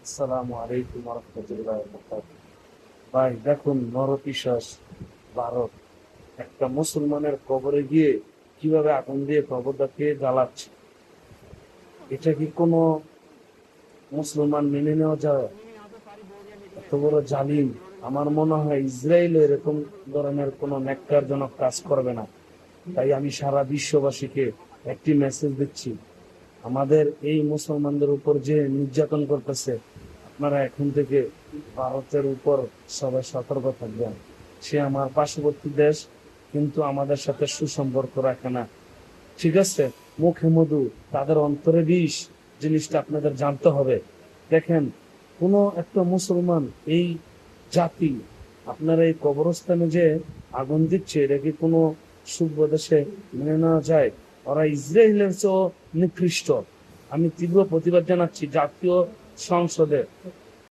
আসসালামু আলাইকুম রহমতুল্লাহ। ভাই দেখুন, নরপিশাচ ভারত একটা মুসলমানের কবরে গিয়ে কিভাবে আগুন দিয়ে কবরটাকে জ্বালাচ্ছে, এটা কি কোনো মুসলমান মেনে নেওয়া যায়? এত বড় জালিম। আমার মনে হয় ইসরায়েল এরকম ধরনের কোনো ন্যাক্কারজনক কাজ করবে না। তাই আমি সারা বিশ্ববাসীকে একটি মেসেজ দিচ্ছি, আমাদের এই মুসলমানদের উপর যে নির্যাতন করতেছে, আপনারা এখন থেকে ভারতের উপর সবাই সতর্ক থাকবেন। সে আমার পার্শ্ববর্তী দেশ, কিন্তু আমাদের সাথে সুসম্পর্ক রাখে না। ঠিক আছে, মুখে মধু, তাদের অন্তরে বিষ, জিনিসটা আপনাদের জানতে হবে। দেখেন, কোনো একটা মুসলমান এই জাতি আপনার এই কবরস্থানে যে আগুন দিচ্ছে, এটা কি কোনো সভ্য দেশে মেনে নেওয়া যায়? ওরা ইসরায়েলের চেয়েও নিকৃষ্ট। আমি তীব্র প্রতিবাদ জানাচ্ছি জাতীয় সংসদে